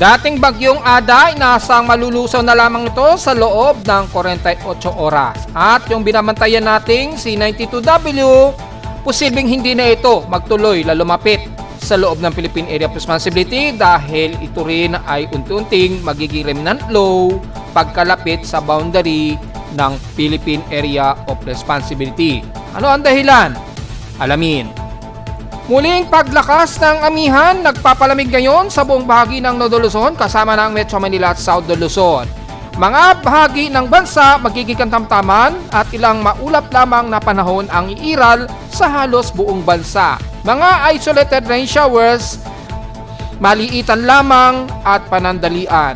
Dating bagyong Ada, inaasang malulusaw na lamang ito sa loob ng 48 oras. At yung binabantayan nating C-92W, posibleng hindi na ito magtuloy lumapit sa loob ng Philippine Area of Responsibility dahil ito rin ay unti-unting magiging remnant low pagkalapit sa boundary ng Philippine Area of Responsibility. Ano ang dahilan? Alamin. Muling paglakas ng amihan, nagpapalamig ngayon sa buong bahagi ng Northern Luzon kasama ng Metro Manila at Southern Luzon. Mga bahagi ng bansa magiging kantamtaman at ilang maulap lamang na panahon ang iiral sa halos buong bansa. Mga isolated rain showers, maliitan lamang at panandalian.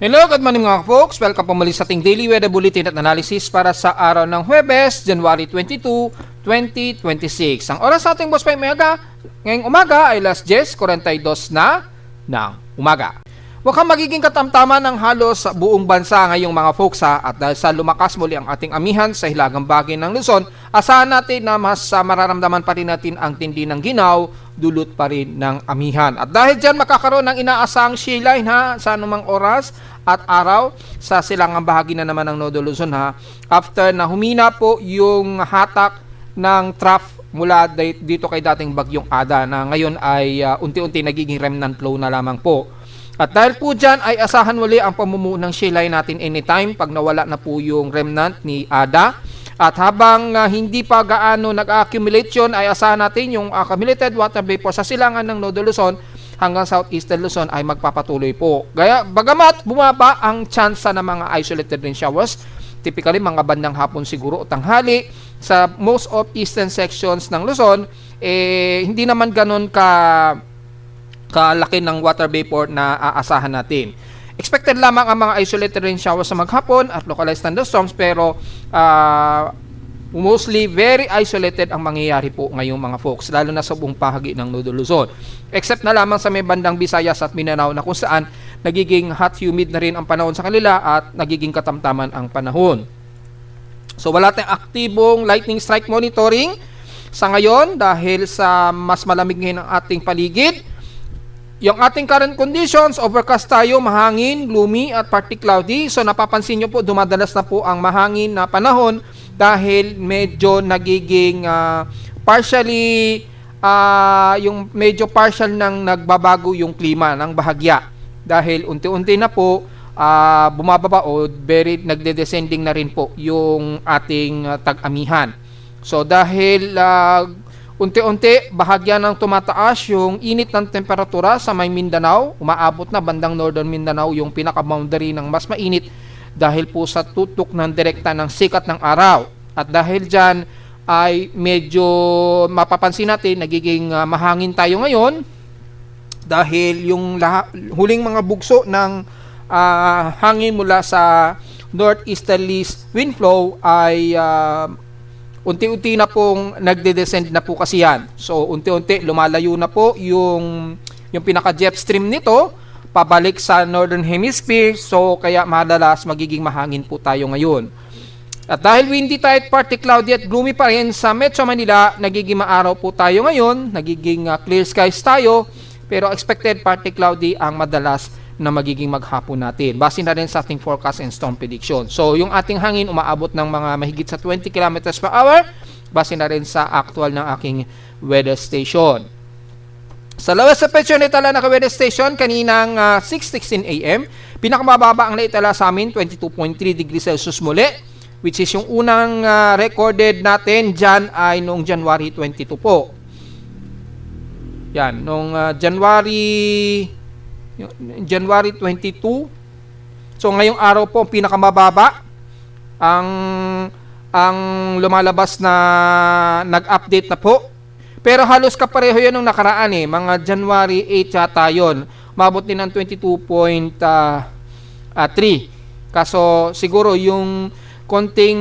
Hello, good morning mga folks. Welcome po muli sa ating Daily Weather Bulletin at Analysis para sa araw ng Huwebes, January 22, 2026. Ang oras sa ating Boss Pai Mega ngayong umaga ay alas 10:42 na ng umaga. Huwag kang magiging katamtaman ng halos sa buong bansa ngayong mga folks at dahil sa lumakas muli ang ating amihan sa hilagang bahagi ng Luzon, asahan natin na mas mararamdaman pa rin natin ang tindi ng ginaw, dulot pa rin ng amihan. At dahil dyan makakaroon ng inaasahang shear line sa anumang oras at araw sa silangang bahagi na naman ng Northern Luzon after na humina po yung hatak ng trough mula dito kay dating bagyong Ada na ngayon ay unti-unti nagiging remnant low na lamang po. At dahil po dyan ay asahan muli ang pamumuo ng shear line natin anytime pag nawala na po yung remnant ni Ada. At habang hindi pa gaano nag-accumulate yun, ay asahan natin yung accumulated water vapor sa silangan ng Northern Luzon hanggang Southeastern Luzon ay magpapatuloy po. Gaya, bagamat bumaba ang chance ng mga isolated rain showers, typically mga bandang hapon siguro o tanghali, sa most of eastern sections ng Luzon, hindi naman ganun kalaki ng water vapor na aasahan natin. Expected lamang ang mga isolated rain showers sa maghapon at localized thunderstorms pero mostly very isolated ang mangyayari po ngayong mga folks lalo na sa buong bahagi ng Northern Luzon. Except na lamang sa may bandang Visayas at Mindanao na kung saan nagiging hot humid na rin ang panahon sa kanila at nagiging katamtaman ang panahon. So wala tayong aktibong lightning strike monitoring sa ngayon dahil sa mas malamig ngayon ang ating paligid. Yung ating current conditions, overcast tayo, mahangin, gloomy at partly cloudy. So napapansin nyo po, dumadalas na po ang mahangin na panahon dahil medyo nagiging yung medyo partial nang nagbabago yung klima ng bahagya. Dahil unti-unti na po bumababa o very nagde-descending na rin po yung ating tag-amihan. So dahil unti-unti, bahagya ng tumataas yung init ng temperatura sa may Mindanao. Umaabot na bandang Northern Mindanao yung pinaka-boundary ng mas mainit dahil po sa tutok ng direkta ng sikat ng araw. At dahil dyan ay medyo mapapansin natin, nagiging mahangin tayo ngayon dahil yung huling mga bugso ng hangin mula sa northeasterly wind flow ay unti-unti na pong nagde-descend na po kasi yan. So, unti-unti lumalayo na po yung pinaka-jet stream nito pabalik sa Northern Hemisphere. So, kaya madalas magiging mahangin po tayo ngayon. At dahil windy tayo, partly cloudy at gloomy pa rin sa Metro Manila, nagiging maaraw po tayo ngayon. Nagiging clear skies tayo. Pero expected partly cloudy ang madalas na magiging maghapon natin. Base na rin sa ating forecast and storm prediction. So, yung ating hangin umaabot ng mga mahigit sa 20 km per hour. Base na rin sa actual ng aking weather station. Sa lowest temperature na itala na weather station, kaninang 6:16 a.m. Pinakamababa ang naitala sa amin, 22.3 degrees Celsius muli. Which is yung unang recorded natin dyan ay noong January 22 po. Yan, noong January 22. So ngayong araw po ang pinakamababa ang lumalabas na nag-update na po. Pero halos kapareho 'yun nung nakaraan mga January 8 yata 'yon. Umabot din ng 22.3. Kaso siguro yung konting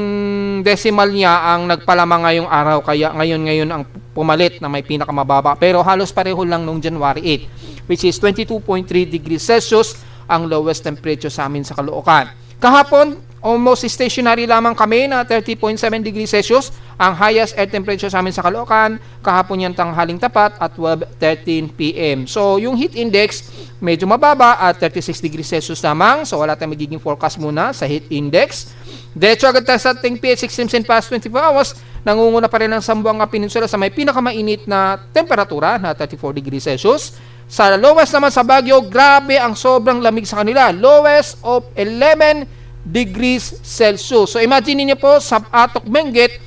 decimal niya ang nagpalamang ngayong araw kaya ngayon ang pumalit na may pinakamababa pero halos pareho lang nung January 8. which is 22.3 degrees Celsius ang lowest temperature sa amin sa Caloocan. Kahapon, almost stationary lamang kami na 30.7 degrees Celsius. Ang highest air temperature sa amin sa Caloocan, kahapon yan tanghaling tapat at 12:13 p.m. So, yung heat index, medyo mababa at 36 degrees Celsius lamang. So, wala tayong magiging forecast muna sa heat index. Diretso agad tayo sa ating PH extremes in past 24 hours. Nangunguna pa rin ang Zamboanga Peninsula sa may pinakamainit na temperatura na 34 degrees Celsius. Sa lowest naman sa Baguio, grabe ang sobrang lamig sa kanila. Lowest of 11 degrees Celsius. So imagine niyo po sa Atok Benguet,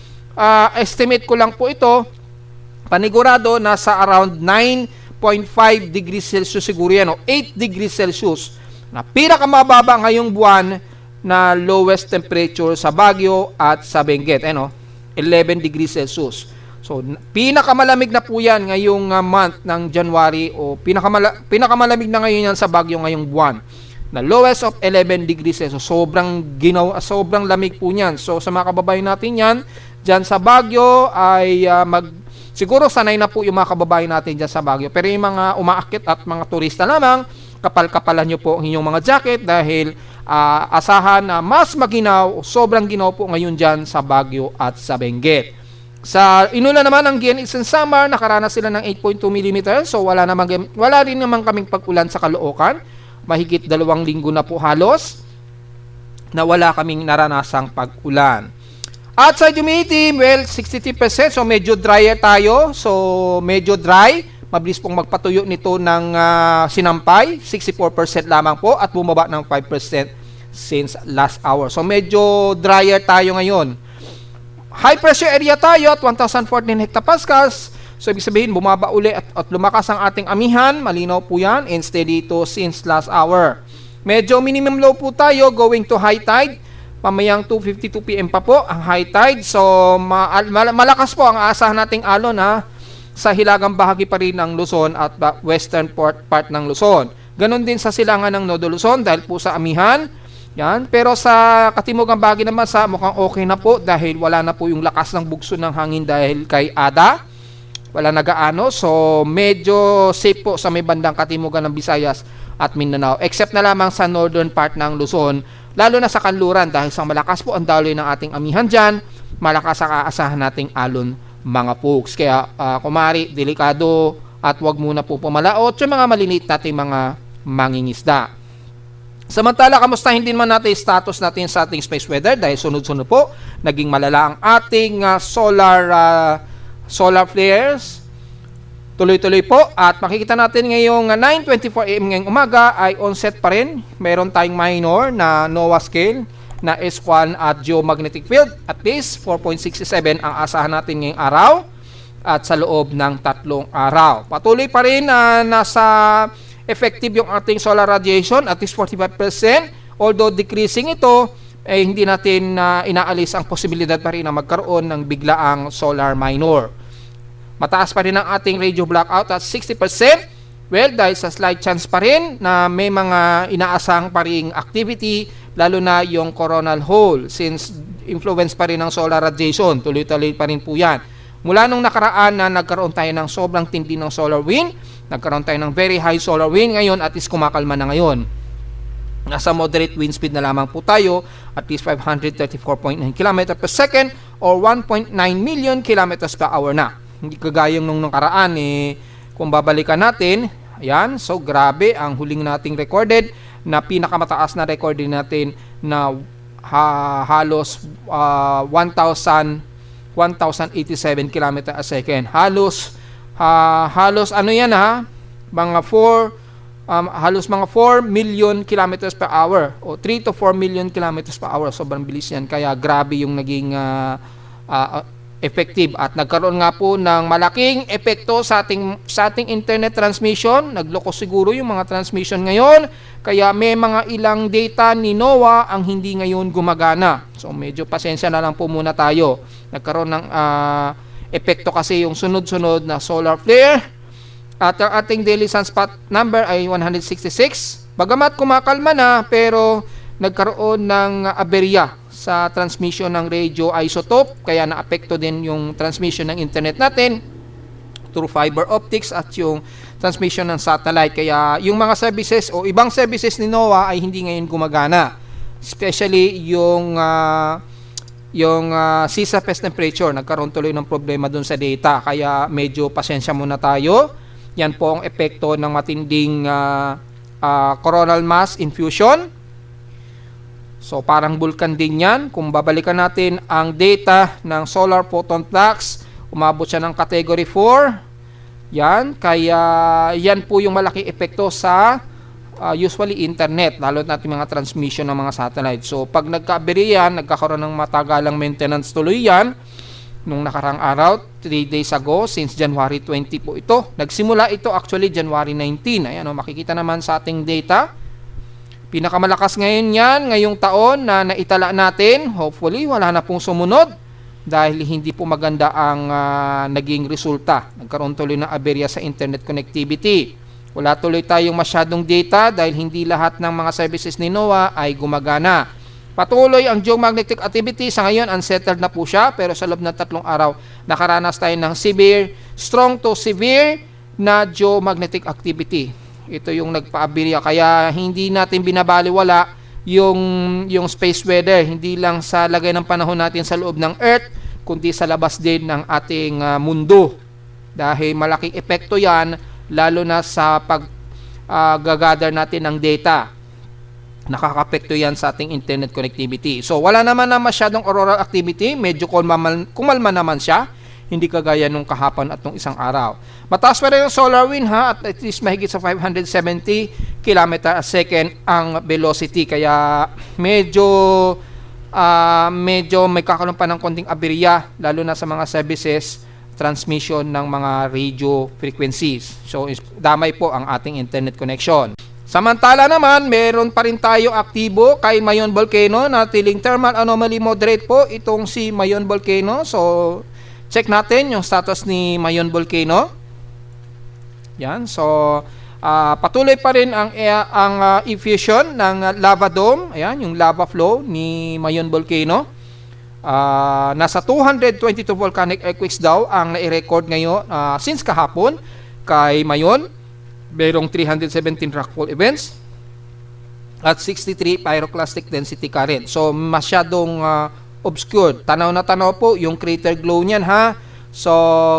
estimate ko lang po ito, panigurado nasa around 9.5 degrees Celsius siguro yan, o 8 degrees Celsius. Na pinakamababa ngayong buwan na lowest temperature sa Baguio at sa Benguet, 11 degrees Celsius. So pinakamalamig na po yan ngayong month ng January, o pinakamalamig na ngayon yan sa Baguio ngayong buwan. Na lowest of 11 degrees Celsius. Sobrang lamig po niyan. So sa mga kababayan natin yan, dyan sa Baguio ay siguro sanay na po yung mga kababayan natin dyan sa Baguio. Pero yung mga umaakit at mga turista lamang, kapal-kapalan nyo po ang inyong mga jacket dahil asahan na mas maginaw, sobrang ginaw po ngayon dyan sa Baguio at sa Benguet. Sa Inula naman ang GNX and Samar, nakaranas sila ng 8.2 mm. So wala rin naman kaming pag-ulan sa Caloocan. Mahigit 2 linggo na po halos na wala kaming naranasang pag-ulan. Outside humidity, well, 63%. So medyo drier tayo. So medyo dry. Mabilis pong magpatuyo nito ng sinampay. 64% lamang po at bumaba ng 5% since last hour. So medyo drier tayo ngayon. High pressure area tayo at 1,014 hectopascals. So, ibig sabihin, bumaba uli at lumakas ang ating amihan. Malinaw po yan and steady ito since last hour. Medyo minimum low po tayo going to high tide. Mamayang 2:52 p.m. pa po ang high tide. So, malakas po ang aasahan nating alon sa hilagang bahagi pa rin ng Luzon at western part ng Luzon. Ganon din sa silangan ng Nodo Luzon dahil po sa amihan. Yan. Pero sa katimugang bahagi naman mukhang okay na po dahil wala na po yung lakas ng bugso ng hangin dahil kay Ada. Wala nagaano, so medyo safe po sa may bandang katimugan ng Visayas at Mindanao, except na lamang sa northern part ng Luzon, lalo na sa kanluran dahil sa malakas po ang daloy ng ating amihan dyan, malakas ang aasahan nating alon mga folks. Kaya kumari, delikado at wag muna po pumalaot yung mga maliliit nating mga mangingisda. Samantala, kamustahin din man natin status natin sa ating space weather dahil sunod-sunod po, naging malala ang ating solar flares. Tuloy-tuloy po at makikita natin ngayong 9:24 AM ngayong umaga ay onset pa rin. Meron tayong minor na NOAA scale na S1 at geomagnetic field. At least 4.67 ang asahan natin ngayong araw at sa loob ng 3 araw. Patuloy pa rin nasa effective yung ating solar radiation at least 45%. Although decreasing ito, hindi natin inaalis ang posibilidad pa rin na magkaroon ng biglaang solar minor. Mataas pa rin ang ating radio blackout at 60%. Well, dahil sa slight chance pa rin na may mga inaasang pa ring activity, lalo na yung coronal hole since influence pa rin ng solar radiation. Tuloy-tuloy pa rin po yan. Mula nung nakaraan na nagkaroon tayo ng sobrang tindi ng solar wind, nagkaroon tayo ng very high solar wind ngayon at least kumakalma na ngayon. Nasa moderate wind speed na lamang po tayo, at least 534.9 km per second or 1.9 million km per hour na. Hindi kagayang nung nakaraan kung babalikan natin, ayan, so grabe ang huling nating recorded na pinakamataas na recorded natin na halos 1,087 km a second. Halos ano yan mga 4 halos mga 4 million kilometers per hour o 3 to 4 million kilometers per hour. Sobrang bilis yan, kaya grabe yung naging effective at nagkaroon nga po ng malaking epekto sa ating internet transmission. Nagloko siguro yung mga transmission ngayon, kaya may mga ilang data ni NOAA ang hindi ngayon gumagana. So medyo pasensya na lang po muna tayo. Nagkaroon ng epekto kasi yung sunod-sunod na solar flare at ang ating daily sunspot number ay 166. Bagamat kumakalma na, pero nagkaroon ng aberya sa transmission ng radio isotope, kaya naapekto din yung transmission ng internet natin through fiber optics at yung transmission ng satellite. Kaya yung mga services o ibang services ni NOAA ay hindi ngayon gumagana. Especially yung sea surface temperature, nagkaroon tuloy ng problema dun sa data. Kaya medyo pasensya muna tayo. Yan po ang epekto ng matinding coronal mass infusion. So parang bulkan din yan. Kung babalikan natin ang data ng solar photon flux, umabot siya ng category 4. Yan, kaya yan po yung malaking epekto sa usually internet, lalo natin mga transmission ng mga satellite. So pag nagka-aberya yan, nagkakaroon ng matagalang maintenance tuloy yan. Nung nakarang araw, 3 days ago, since January 20 po ito. Nagsimula ito actually January 19. Ayan, makikita naman sa ating data. Pinakamalakas ngayon yan, ngayong taon na naitala natin. Hopefully, wala na pong sumunod dahil hindi po maganda ang naging resulta. Nagkaroon tuloy ng aberya sa internet connectivity. Wala tuloy tayong masyadong data dahil hindi lahat ng mga services ni NOAA ay gumagana. Patuloy ang geomagnetic activity. Sa ngayon, unsettled na po siya, pero sa loob ng 3 araw, nakaranas tayo ng strong to severe na geomagnetic activity. Ito yung nagpa-aberya, kaya hindi natin binabaliwala yung space weather, hindi lang sa lagay ng panahon natin sa loob ng Earth, kundi sa labas din ng ating mundo. Dahil malaking epekto yan, lalo na sa pag-gather natin ng data. Nakaka-apekto yan sa ating internet connectivity. So wala naman na masyadong auroral activity, medyo kumalma naman siya. Hindi kagaya nung kahapon at nung isang araw. Mataas pa rin yung solar wind at at least mahigit sa 570 km a second ang velocity. Kaya medyo may kakaroon pa ng konting aberya, lalo na sa mga services transmission ng mga radio frequencies. So damay po ang ating internet connection. Samantala naman, meron pa rin tayo aktibo kay Mayon Volcano na tiling thermal anomaly moderate po itong si Mayon Volcano. So check natin yung status ni Mayon Volcano. Yan. So, patuloy pa rin ang effusion ng lava dome. Ayan, yung lava flow ni Mayon Volcano. Nasa 222 volcanic earthquakes daw ang nai-record ngayon since kahapon kay Mayon. Merong 317 rockfall events at 63 pyroclastic density current. So, masyadong obscured. Tanaw na tanaw po yung crater glow niyan ha. So,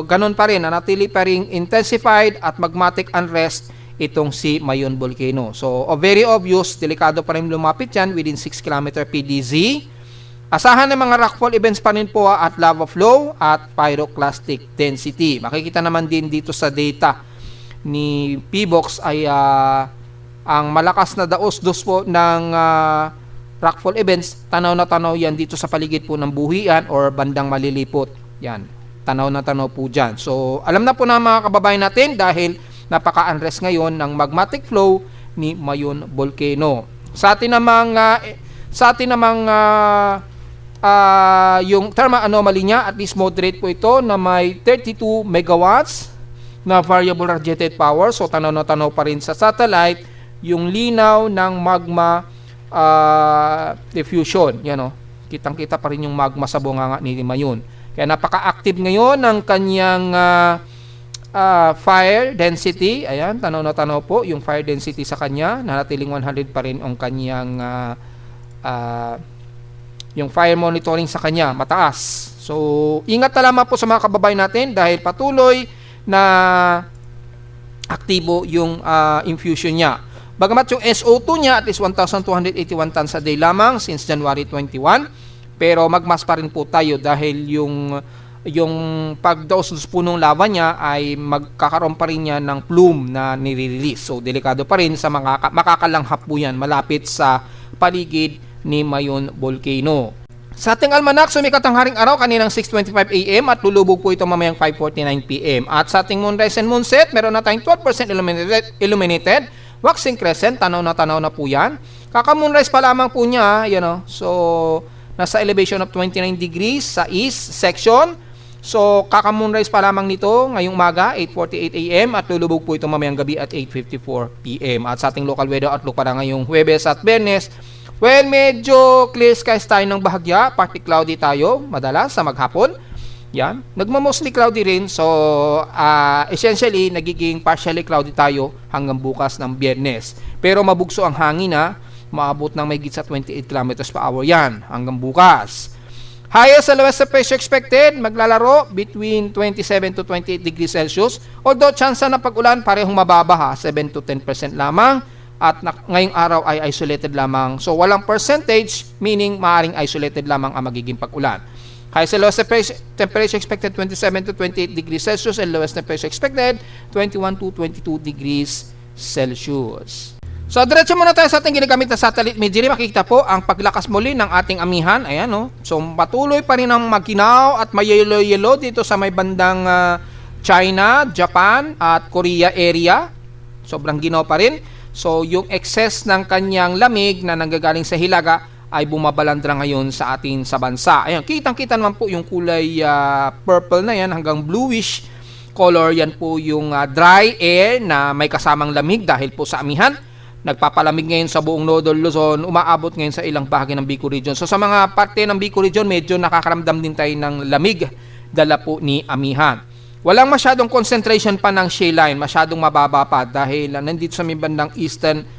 ganun pa rin. Nanatili pa rin intensified at magmatic unrest itong si Mayon Volcano. So, very obvious. Delikado pa rin lumapit yan within 6 km PDZ. Asahan ng mga rockfall events pa rin po at lava flow at pyroclastic density. Makikita naman din dito sa data ni PBOX ay ang malakas na daos-dos po ng rockfall events, tanaw na tanaw yan dito sa paligid po ng buhian or bandang malilipot. Yan, tanaw na tanaw po dyan. So, alam na po na mga kababayan natin dahil napaka-unrest ngayon ng magmatic flow ni Mayon Volcano. Sa atin namang yung thermal anomaly niya, at least moderate po ito na may 32 megawatts na variable radiated power. So, tanaw na tanaw pa rin sa satellite yung linaw ng magma diffusion. Yan o. Kitang-kita pa rin yung magma sa bunganga ni Mayon. Kaya napaka-active ngayon ng kanyang fire density. Ayan, tanaw na tanaw po yung fire density sa kanya. Nanatiling 100 pa rin ang kanyang yung fire monitoring sa kanya. Mataas. So, ingat na lamang po sa mga kababayan natin dahil patuloy na aktibo yung infusion niya. Bagamat yung SO2 niya at least 1,281 tons a day lamang since January 21, pero magmas pa rin po tayo dahil yung pagdaos po ng lava niya ay magkakaroon pa rin niya ng plume na nire-release. So, delikado pa rin sa mga makakalanghap po yan malapit sa paligid ni Mayon Volcano. Sa ating almanac, sumikat ang haring araw kaninang 6:25 AM at lulubog po ito mamayang 5:49 PM. At sa ating moonrise and moonset, meron na tayong 12% illuminated waxing crescent, tanaw na po yan. Kaka-moonrise pa lamang po niya, so nasa elevation of 29 degrees sa east section. So, kaka-moonrise pa lamang nito ngayong umaga, 8:48 AM at lulubog po ito mamayang gabi at 8:54 PM. At sa ating local weather outlook para ngayong Huwebes at Biyernes, well, medyo clear skies tayo ng bahagya, partly cloudy tayo, madalas sa maghapon. Yan. Nagmo-mostly cloudy rin. So, essentially, nagiging partially cloudy tayo hanggang bukas ng Biyernes. Pero mabugso ang hangin na maabot ng mahigit sa 28 kilometers per hour yan hanggang bukas. Highest and lowest pressure expected, maglalaro between 27 to 28 degrees Celsius. Although, chance na pag-ulan parehong mababa ha, 7 to 10% lamang. At ngayong araw ay isolated lamang. So, walang percentage, meaning maaring isolated lamang ang magiging pag-ulan. Highest and lowest temperature expected 27 to 28 degrees Celsius and lowest temperature expected 21 to 22 degrees Celsius. So, diretso muna tayo sa ating ginagamit na satellite imagery. Makikita po ang paglakas muli ng ating amihan. Ayan, no? So, patuloy pa rin ang magkinaw at may yellow dito sa may bandang China, Japan at Korea area. Sobrang ginaw pa rin. So, yung excess ng kanyang lamig na nanggagaling sa hilaga ay bumabalandra ngayon sa atin sa bansa. Ayan, kitang-kita naman po yung kulay purple na yan hanggang bluish color. Yan po yung dry air na may kasamang lamig dahil po sa amihan. Nagpapalamig ngayon sa buong Northern Luzon, umaabot ngayon sa ilang bahagi ng Bicol Region. So sa mga parte ng Bicol Region, medyo nakakaramdam din tayo ng lamig dala po ni amihan. Walang masyadong concentration pa ng shale line, masyadong mababa pa dahil nandito sa may bandang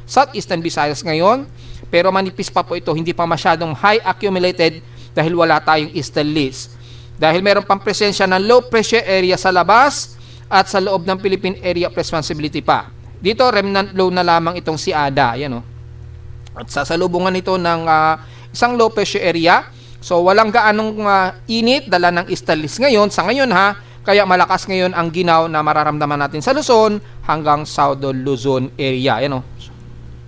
southeastern Visayas ngayon. Pero manipis pa po ito, hindi pa masyadong high accumulated dahil wala tayong easterlies. Dahil meron pang presensya ng low pressure area sa labas at sa loob ng Philippine Area of Responsibility pa. Dito, remnant low na lamang itong si Ada. Yan, at sasalubungan ito ng isang low pressure area. So, walang gaanong init, dala ng easterlies ngayon. Sa ngayon kaya malakas ngayon ang ginaw na mararamdaman natin sa Luzon hanggang Southern Luzon area. Yan,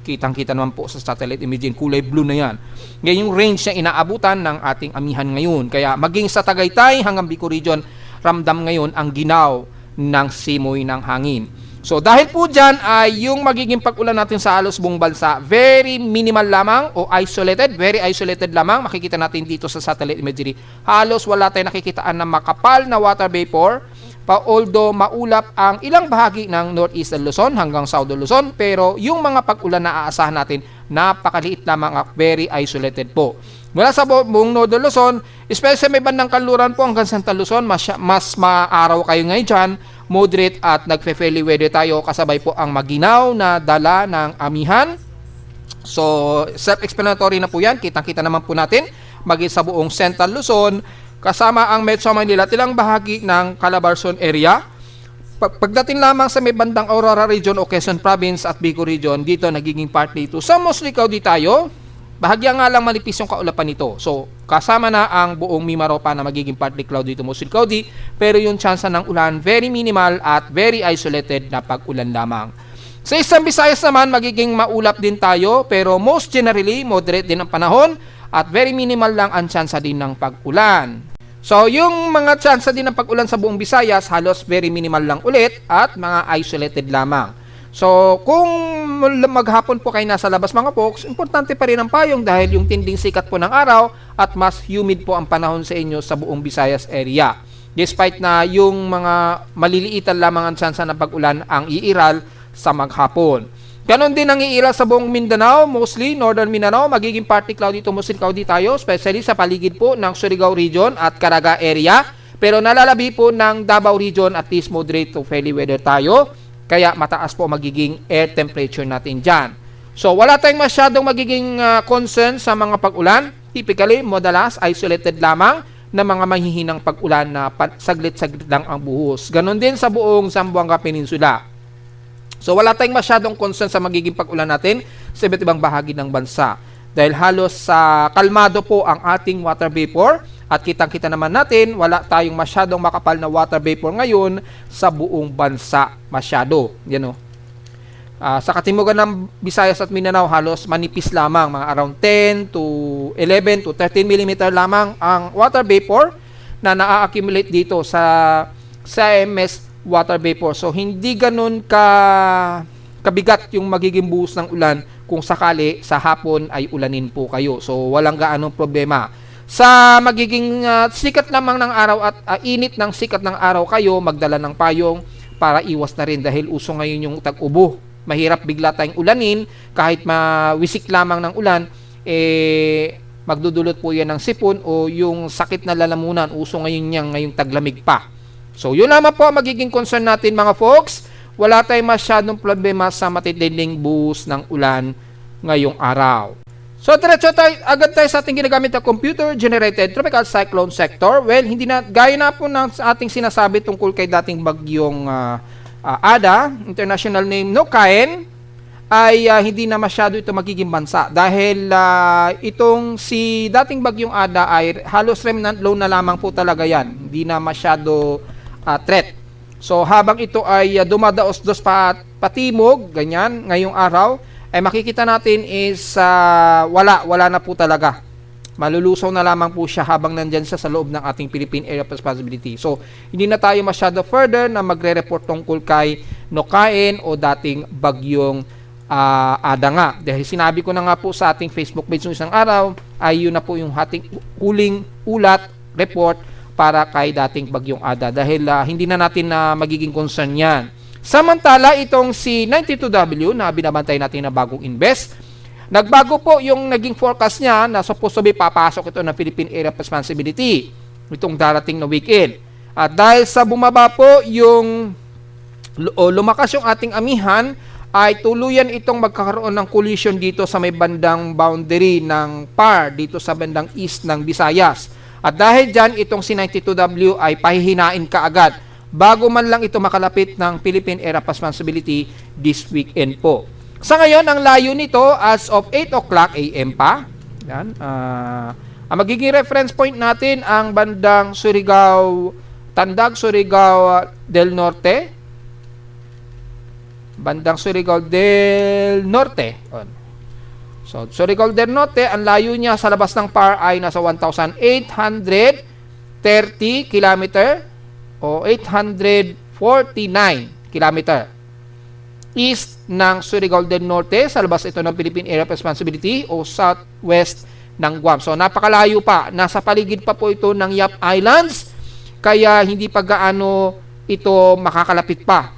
kitang-kita naman po sa satellite imaging, kulay blue na yan. Ngayon yung range na inaabutan ng ating amihan ngayon. Kaya maging sa Tagaytay hanggang Bicol Region, ramdam ngayon ang ginaw ng simoy ng hangin. So dahil po dyan ay yung magiging pag-ulan natin sa halos buong bansa, very minimal lamang o isolated, very isolated lamang. Makikita natin dito sa satellite imagery. Halos wala tayong nakikitaan na makapal na water vapor. Although maulap ang ilang bahagi ng northeastern Luzon hanggang southern Luzon, pero yung mga pag-ulan na aasahan natin, napakaliit lamang at very isolated po. Mula sa buong northern Luzon, especially may bandang kanluran po hanggang Santa Luzon, mas maaraw kayo ngayon dyan, moderate at nagfe-fairly weather tayo, kasabay po ang maginaw na dala ng amihan. So, self-explanatory na po yan, kitang-kita naman po natin, maging sa buong Central Luzon, kasama ang Metro Manila at ilang bahagi ng Calabarzon area. Pagdating lamang sa may bandang Aurora Region o Quezon Province at Bicol Region, dito nagiging part dito. Sa mostly cloudy tayo, bahagya nga lang manipis yung kaulapan nito. So, kasama na ang buong Mimaropa na magiging partly cloudy to mostly cloudy, pero yung chance ng ulan very minimal at very isolated na pag-ulan lamang. Sa isang Visayas naman, magiging maulap din tayo, pero most generally, moderate din ang panahon at very minimal lang ang chance din ng pag-ulan. So, yung mga chance din ng pag-ulan sa buong Visayas, halos very minimal lang ulit at mga isolated lamang. So, kung maghapon po kayo nasa labas mga folks, importante pa rin ang payong dahil yung tinding sikat po ng araw at mas humid po ang panahon sa inyo sa buong Visayas area. Despite na yung mga maliliitan lamang ang chance ng pag-ulan ang iiral sa maghapon. Ganon din ang iiral sa buong Mindanao, mostly Northern Mindanao, magiging partly cloudy to mostly cloudy tayo, especially sa paligid po ng Surigao Region at Caraga area. Pero nalalabi po ng Davao Region at least moderate to fairly weather tayo. Kaya mataas po magiging air temperature natin dyan. So wala tayong masyadong magiging concern sa mga pag-ulan. Typically, madalas isolated lamang na mga mahihinang pag-ulan na saglit-saglit lang ang buhos. Ganon din sa buong Zamboanga Peninsula. So wala tayong masyadong concern sa magiging pag-ulan natin sa iba't ibang bahagi ng bansa. Dahil halos kalmado po ang ating water vapor. At kitang-kita naman natin, wala tayong masyadong makapal na water vapor ngayon sa buong bansa masyado. Yan sa katimugan ng Visayas at Mindanao, halos manipis lamang, mga around 10 to 11 to 13 mm lamang ang water vapor na na-accumulate dito sa MS water vapor. So, hindi ganun kabigat yung magiging buhos ng ulan kung sakali sa hapon ay ulanin po kayo. So, walang gaanong problema. Sa magiging sikat lamang ng araw at init ng sikat ng araw kayo, magdala ng payong para iwas na rin dahil uso ngayon yung tag-ubo. Mahirap bigla tayong ulanin kahit mawisik lamang ng ulan, magdudulot po yan ng sipon o yung sakit na lalamunan. Uso ngayon yan, ngayong taglamig pa. So, yun naman po ang magiging concern natin mga folks. Wala tayong masyadong problema sa matitinding buhos ng ulan ngayong araw. So, diretso agad tayo sa ating ginagamit na computer-generated tropical cyclone sector. Well, hindi na, gaya na po ng ating sinasabi tungkol kay dating bagyong Ada, international name Nokaen, ay hindi na masyado ito magiging bansa dahil itong si dating bagyong Ada ay halos remnant low na lamang po talaga yan. Hindi na masyado threat. So habang ito ay dumadaos-dos patimog, ganyan, ngayong araw, ay makikita natin is wala na po talaga. Malulusaw na lamang po siya habang nandyan siya sa loob ng ating Philippine Area of Responsibility. So hindi na tayo masyado further na magre-report tungkol kay Nokaen o dating bagyong Ada nga. Dahil sinabi ko na nga po sa ating Facebook page ng isang araw, ay yun na po yung ating huling ulat, report, para kay dating bagyong Ada dahil hindi na natin na magiging concern yan. Samantala, itong si 92W na binabantay natin na bagong invest, nagbago po yung naging forecast niya na supposed to be papasok ito ng Philippine Area of Responsibility itong darating na weekend. At dahil sa bumaba po yung lumakas yung ating amihan, ay tuluyan itong magkakaroon ng collision dito sa may bandang boundary ng PAR dito sa bandang east ng Visayas. At dahil dyan, itong si 92W ay pahihinain kaagad bago man lang ito makalapit ng Philippine Area of Responsibility this weekend po. Sa ngayon, ang layo nito as of 8 o'clock AM pa. Yan, ang magiging reference point natin ang bandang Surigao, Tandag, Surigao del Norte. Bandang Surigao del Norte. So, Surigao del Norte, ang layo niya sa labas ng PAR ay nasa 1,830 km o 849 km east ng Surigao del Norte, sa labas ito ng Philippine Area of Responsibility o southwest ng Guam. So, napakalayo pa. Nasa paligid pa po ito ng Yap Islands, kaya hindi pa gaano ito makakalapit pa.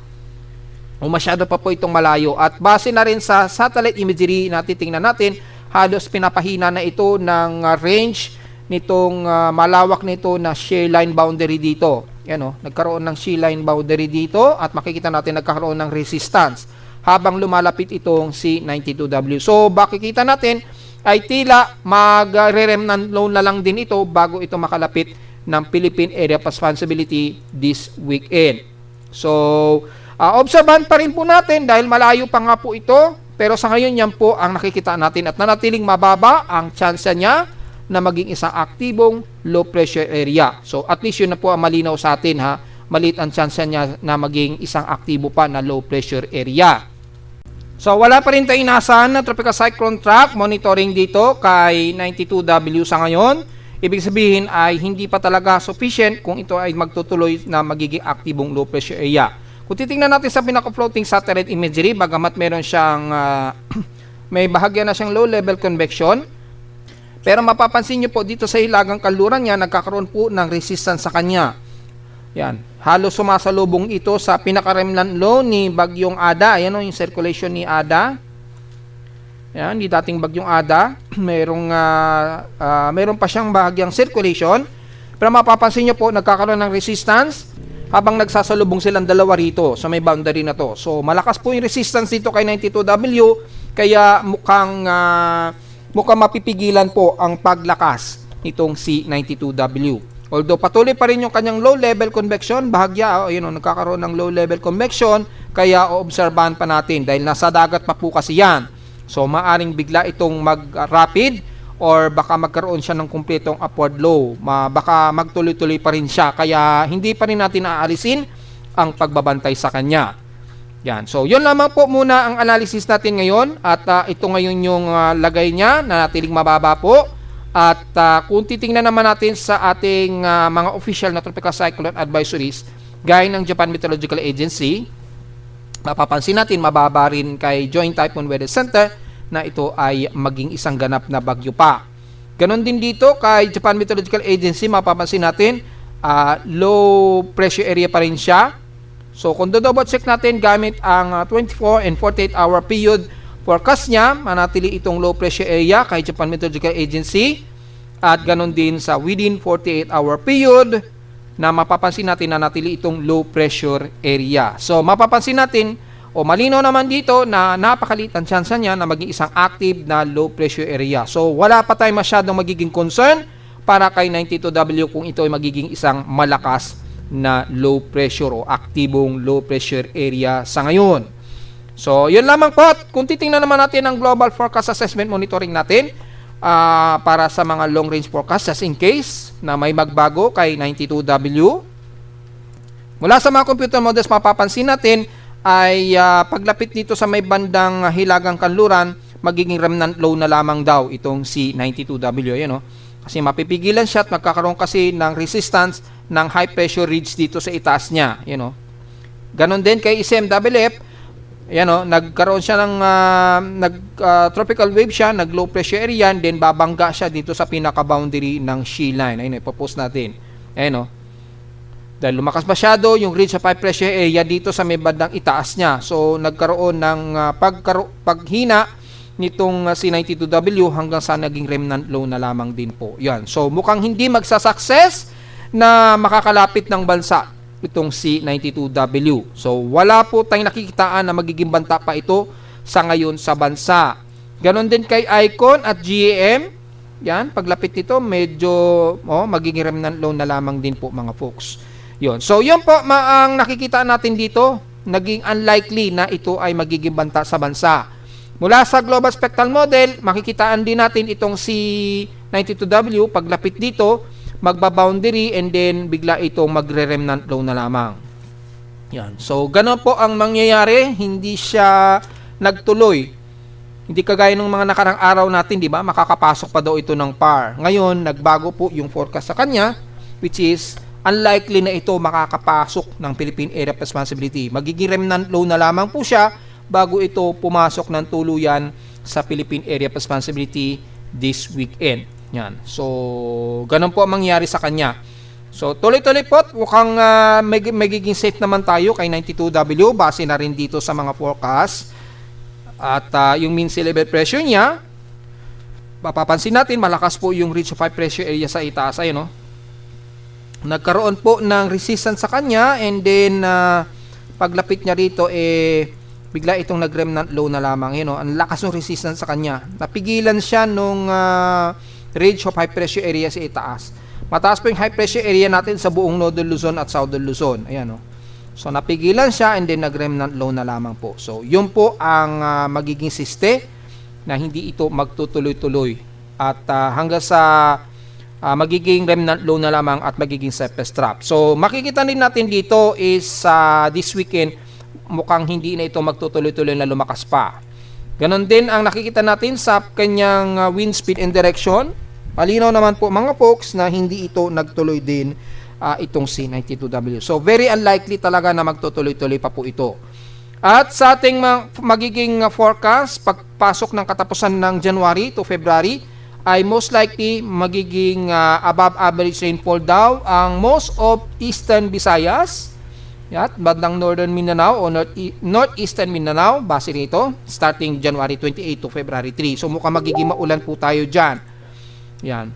O masyado pa po itong malayo. At base na rin sa satellite imagery na titingnan natin, halos pinapahina na ito ng range nitong malawak nito na shear line boundary dito. Yan o, nagkaroon ng shear line boundary dito at makikita natin nagkakaroon ng resistance habang lumalapit itong si 92W. So, makikita natin ay tila magre-remnant low na lang din ito bago ito makalapit ng Philippine Area of Responsibility this weekend. So, obserbahan pa rin po natin dahil malayo pa nga po ito, pero sa ngayon yan po ang nakikita natin at nanatiling mababa ang tsansa niya na maging isang aktibong low pressure area. So at least yun na po ang malinaw sa atin ha, maliit ang tsansa niya na maging isang aktibo pa na low pressure area. So wala pa rin tayong inaasahan na tropical cyclone track monitoring dito kay 92W sa ngayon. Ibig sabihin ay hindi pa talaga sufficient kung ito ay magtutuloy na magiging aktibong low pressure area. Kung titingnan natin sa pinaka-floating satellite imagery, bagamat meron siyang may bahagya na siyang low level convection, pero mapapansin nyo po dito sa hilagang kanluran niya, nagkakaroon po ng resistance sa kanya. Yan, halos sumasalubong ito sa pinaka-remnant low ni bagyong Ada. Ayan o yung circulation ni Ada. Yan, di dating bagyong Ada. Meron pa siyang bahagyang circulation, pero mapapansin nyo po, nagkakaroon ng resistance habang nagsasalubong silang dalawa rito sa may boundary na to. So, malakas po yung resistance dito kay 92W, kaya mukhang mapipigilan po ang paglakas nitong si 92W. Although, patuloy pa rin yung kanyang low-level convection, bahagya, nagkakaroon ng low-level convection, kaya oobserbahan pa natin dahil nasa dagat pa po kasi yan. So, maaring bigla itong mag-rapid or baka magkaroon siya ng kumpletong upward low. Baka magtuloy-tuloy pa rin siya. Kaya hindi pa rin natin aalisin ang pagbabantay sa kanya. Yan. So, yun lamang po muna ang analysis natin ngayon. At ito ngayon yung lagay niya na natiling mababa po. At kung titingnan naman natin sa ating mga official na tropical cyclone advisories, gaya ng Japan Meteorological Agency, mapapansin natin mababa rin kay Joint Typhoon Weather Center na ito ay maging isang ganap na bagyo pa. Ganon din dito kay Japan Meteorological Agency, mapapansin natin low pressure area pa rin siya. So kung double check natin gamit ang 24 and 48 hour period forecast niya, manatili itong low pressure area kay Japan Meteorological Agency. at ganon din sa within 48-hour period na mapapansin natin na natili itong low pressure area. So mapapansin natin o malinaw naman dito na napakaliit ang tsansa niya na maging isang active na low pressure area. So wala pa tayo masyadong magiging concern para kay 92W kung ito ay magiging isang malakas na low pressure o aktibong low pressure area sa ngayon. So yun lamang po. Kung titingnan naman natin ang global forecast assessment monitoring natin, para sa mga long range forecast just in case na may magbago kay 92W. Mula sa mga computer models mapapansin natin ay paglapit dito sa may bandang hilagang kanluran, magiging remnant low na lamang daw itong si 92W. Ayan, no? Kasi mapipigilan siya at magkakaroon kasi ng resistance ng high pressure ridge dito sa itaas niya. Ayan, no? Ganon din kay SMWF. Ayan, o, nagkaroon siya ng tropical wave siya, nag-low pressure area, then babangga siya dito sa pinaka-boundary ng she line. Ayun, ipopost natin. Ayan, o. Dahil lumakas masyado yung ridge of high pressure area dito sa may bandang itaas niya. So, nagkaroon ng paghina nitong si 92W hanggang sa naging remnant low na lamang din po. Yan. So, mukhang hindi magsasucess na makakalapit ng bansa itong si 92W. So, wala po tayong nakikitaan na magiging banta pa ito sa ngayon sa bansa. Ganon din kay Icon at GAM. Yan, paglapit nito, medyo magiging remnant low na lamang din po mga folks. Yun. So, yun po ang nakikita natin dito. Naging unlikely na ito ay magiging banta sa bansa. Mula sa Global Spectral Model, makikitaan din natin itong si 92W. Paglapit dito, magba-boundary and then bigla itong magre-remnant low na lamang. Yan. So, ganun po ang mangyayari. Hindi siya nagtuloy. Hindi kagaya ng mga nakarang araw natin, di ba? Makakapasok pa daw ito ng PAR. Ngayon, nagbago po yung forecast sa kanya, which is unlikely na ito makakapasok ng Philippine Area of Responsibility. Magiging remnant low na lamang po siya bago ito pumasok ng tuluyan sa Philippine Area of Responsibility this weekend. Yan. So, ganun po ang mangyayari sa kanya. So, tuloy-tuloy po, mukhang magiging safe naman tayo kay 92W base na rin dito sa mga forecast. At yung mean sea level pressure niya, mapapansin natin, malakas po yung ridge of high pressure area sa itaas. Ayun, no? Nagkaroon po ng resistance sa kanya and then paglapit niya rito, bigla itong nag-remnant low na lamang. Yun, no? Ang lakas ng resistance sa kanya. Napigilan siya nung ridge of high pressure area sa itaas. Mataas po yung high pressure area natin sa buong Northern Luzon at Southern Luzon. Ayan, no? So, napigilan siya and then nag-remnant low na lamang po. So, yun po ang magiging siste na hindi ito magtutuloy-tuloy. At hanggang sa magiging remnant low na lamang at magiging surface trap. So, makikita din natin dito is this weekend, mukhang hindi na ito magtutuloy-tuloy na lumakas pa. Ganon din ang nakikita natin sa kanyang wind speed and direction. Malinaw naman po mga folks na hindi ito nagtuloy din itong si 92W. So, very unlikely talaga na magtutuloy-tuloy pa po ito. At sa ating magiging forecast, pagpasok ng katapusan ng January to February, ay most likely magiging above average rainfall daw ang most of Eastern Visayas, at bandang Northern Mindanao o Northeastern Mindanao, base rito, starting January 28 to February 3. So, mukhang magiging maulan po tayo dyan. Yan.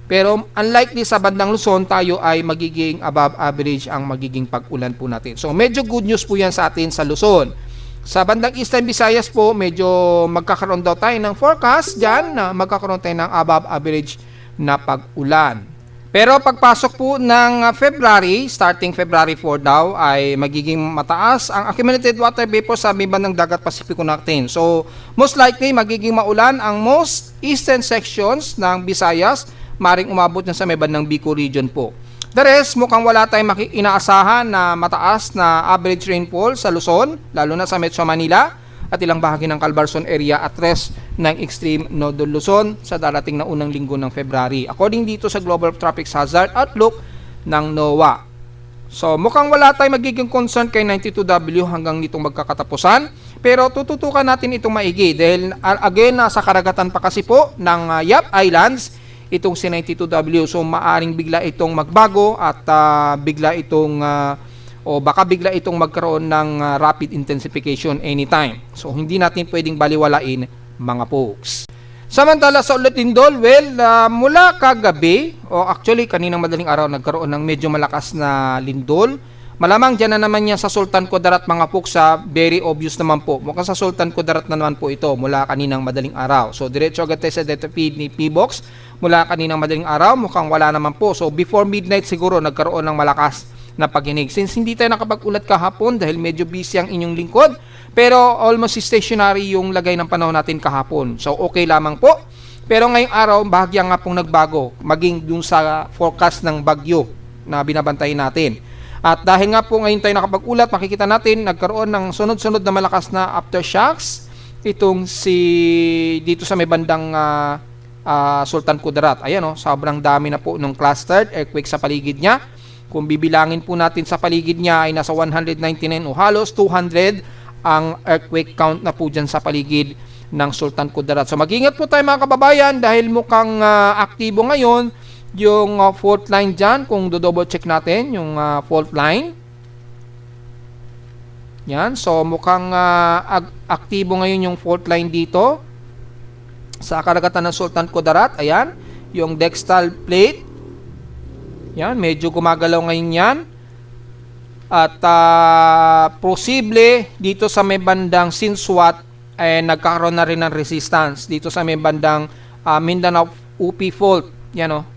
Pero, unlikely sa bandang Luzon, tayo ay magiging above average ang magiging pag-ulan po natin. So, medyo good news po yan sa atin sa Luzon. Sa bandang Eastern Visayas po, medyo magkakaroon daw tayo ng forecast dyan na magkakaroon tayo ng above average na pag-ulan. Pero pagpasok po ng February, starting February 4 daw, ay magiging mataas ang accumulated water vapor sa bandang dagat Pasipiko natin. So, most likely magiging maulan ang most eastern sections ng Visayas, maring umabot na sa bandang Bicol region po. The rest, mukhang wala tayong inaasahan na mataas na average rainfall sa Luzon, lalo na sa Metro Manila at ilang bahagi ng Calbarzon area at rest ng extreme Northern Luzon sa darating na unang linggo ng February. According dito sa Global Tropics Hazard Outlook ng NOAA. So, mukhang wala tayong magiging concern kay 92W hanggang nitong magkakatapusan. Pero tututukan natin itong maigi dahil again, nasa karagatan pa kasi po ng Yap Islands itong si 92W. So, maaring bigla itong magbago at bigla itong o baka bigla itong magkaroon ng rapid intensification anytime. So, hindi natin pwedeng baliwalain mga folks. Samantala sa ulat lindol, well, mula kagabi, o actually kaninang madaling araw nagkaroon ng medyo malakas na lindol. Malamang dyan na naman yan sa Sultan Kudarat mga puksa, very obvious naman po. Mukhang sa Sultan Kudarat na naman po ito mula kaninang madaling araw. So diretso agad tayo sa data feed ni P-Box mula kaninang madaling araw, mukhang wala naman po. So before midnight siguro nagkaroon ng malakas na paghinig. Since hindi tayo nakapag-ulat kahapon dahil medyo busy ang inyong lingkod, pero almost stationary yung lagay ng panahon natin kahapon. So okay lamang po. Pero ngayong araw, bahagya nga pong nagbago, maging dun sa forecast ng bagyo na binabantay natin. At dahil nga po ngayon tayo nakapag-ulat, makikita natin nagkaroon ng sunod-sunod na malakas na aftershocks itong dito sa may bandang Sultan Kudarat. Ayan sobrang dami na po ng clustered earthquake sa paligid niya. Kung bibilangin po natin sa paligid niya ay nasa 199 o halos 200 ang earthquake count na po dyan sa paligid ng Sultan Kudarat. So mag-ingat po tayo mga kababayan dahil mukhang aktibo ngayon yung fault line dyan. Kung do-double check natin yung fault line. Yan. So mukhang aktibo ngayon yung fault line dito sa karagatan ng Sultan Kudarat. Ayan. Yung Dextal plate. Yan. Medyo gumagalaw ngayon yan. At posible dito sa may bandang Sinswat ay nagkakaroon na rin ng resistance dito sa may bandang Mindanao UP fault. Yan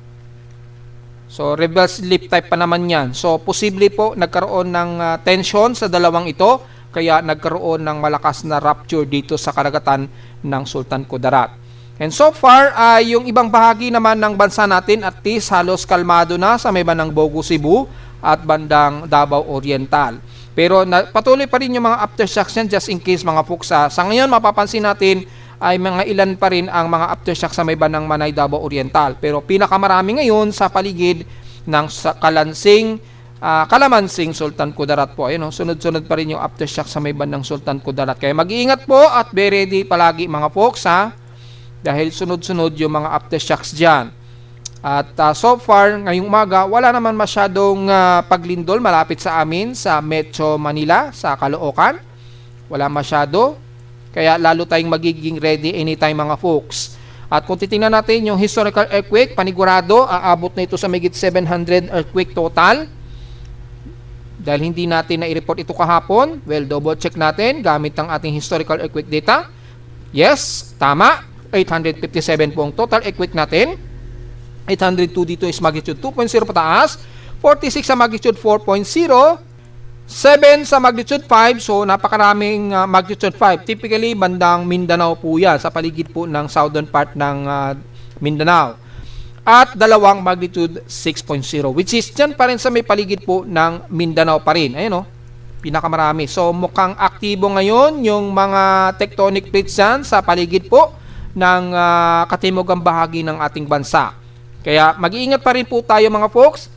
So reverse slip type pa naman yan. So posible po nagkaroon ng tension sa dalawang ito kaya nagkaroon ng malakas na rupture dito sa karagatan ng Sultan Kudarat. And so far yung ibang bahagi naman ng bansa natin at least halos kalmado na sa may bandang Bogo, Cebu at bandang Davao Oriental. Pero patuloy pa rin yung mga aftershocks yan just in case mga puksa. Sa ngayon mapapansin natin ay mga ilan pa rin ang mga aftershocks sa may bandang Manay, Davao Oriental. Pero pinakamarami ngayon sa paligid ng Kalamansing, Sultan Kudarat po. Ayun, sunod-sunod pa rin yung aftershocks sa may bandang Sultan Kudarat. Kaya mag-iingat po at be ready palagi mga folks dahil sunod-sunod yung mga aftershocks dyan. At so far, ngayong umaga, wala naman masyadong paglindol malapit sa amin sa Metro Manila, sa Caloocan. Wala masyado. Kaya lalo tayong magiging ready anytime mga folks. At kung titingnan natin yung historical earthquake, panigurado, aabot na ito sa mahigit 700 earthquake total. Dahil hindi natin na-report ito kahapon, well, double check natin gamit ang ating historical earthquake data. Yes, tama. 857 po ang total earthquake natin. 802 dito is magnitude 2.0 pataas. 46 sa magnitude 4.0. 7 sa magnitude 5, so napakaraming magnitude 5. Typically, bandang Mindanao po yan, sa paligid po ng southern part ng Mindanao. At dalawang magnitude 6.0, which is dyan pa rin sa may paligid po ng Mindanao pa rin. Ayun pinakamarami. So mukhang aktibo ngayon yung mga tectonic plates dyan sa paligid po ng katimugang bahagi ng ating bansa. Kaya mag-iingat pa rin po tayo mga folks,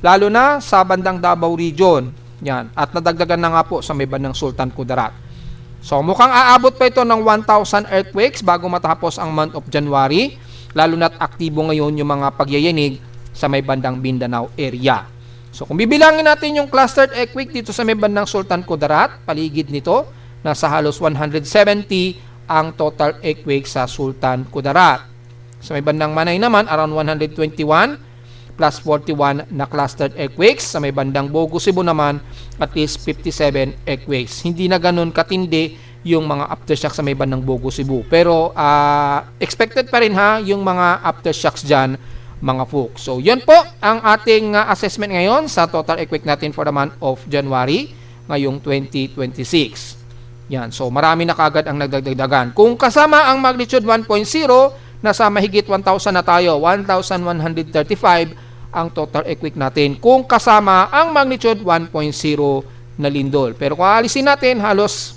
lalo na sa bandang Davao region. Yan. At nadagdagan na nga po sa may bandang Sultan Kudarat. So mukhang aabot pa ito ng 1,000 earthquakes bago matapos ang month of January. Lalo na't aktibo ngayon yung mga pagyayanig sa may bandang Mindanao area. So kung bibilangin natin yung clustered earthquake dito sa may bandang Sultan Kudarat, paligid nito, nasa halos 170 ang total earthquake sa Sultan Kudarat. Sa may bandang Manay naman, around 121 plus 41 na clustered earthquakes. Sa may bandang Bogo, Cebu naman, at least 57 earthquakes. Hindi na ganun katindi yung mga aftershocks sa may bandang Bogo, Cebu. Pero expected pa rin yung mga aftershocks dyan, mga folks. So, yan po ang ating assessment ngayon sa total earthquake natin for the month of January ngayong 2026. Yan. So, marami na kagad ang nagdagdagan. Kung kasama ang magnitude 1.0, nasa mahigit 1,000 na tayo, 1,135 ang total earthquake natin kung kasama ang magnitude 1.0 na lindol. Pero kung alisin natin, halos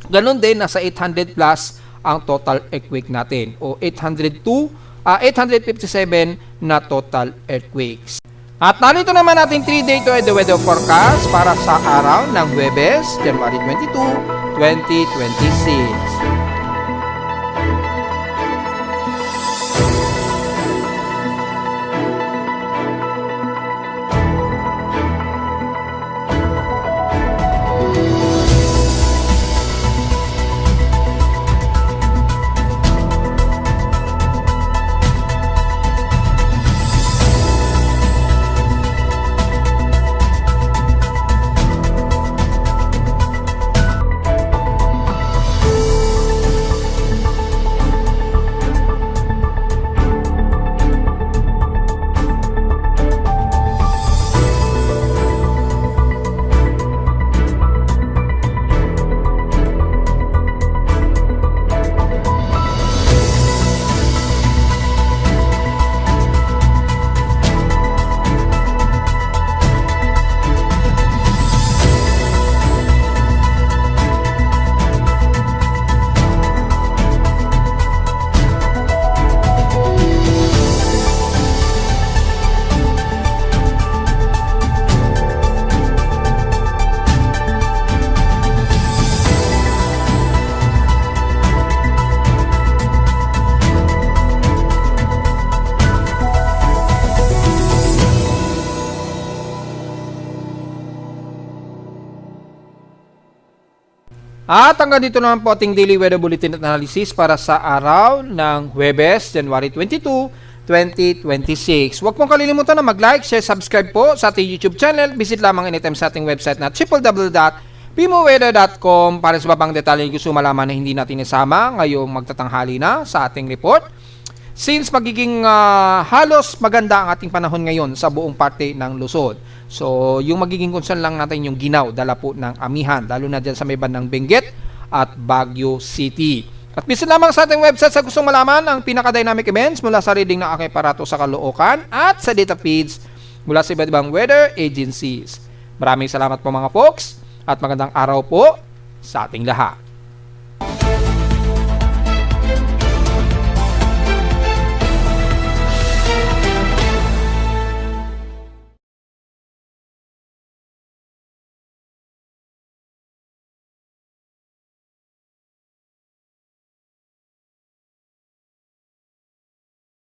ganun din, nasa 800 plus ang total earthquake natin o 857 na total earthquakes. At narito naman ating 3-day to the weather forecast para sa araw ng Huwebes, January 22, 2026. At hanggang dito naman po ating daily weather bulletin at analysis para sa araw ng Huwebes, January 22, 2026. Huwag pong kalilimutan na mag-like, share, subscribe po sa ating YouTube channel. Visit lamang anytime sa ating website na www.pimoweather.com para sa babang detalye gusto malaman na hindi natin isama ngayong magtatanghali na sa ating report. Since magiging halos maganda ang ating panahon ngayon sa buong parte ng Luzon. So, yung magiging concern lang natin yung ginaw, dala po ng amihan, lalo na dyan sa may bandang Benguet at Baguio City. At visit lamang sa ating website sa gustong malaman ang pinaka-dynamic events mula sa reading ng aking aparato sa Caloocan at sa data feeds mula sa iba't ibang weather agencies. Maraming salamat po mga folks at magandang araw po sa ating lahat.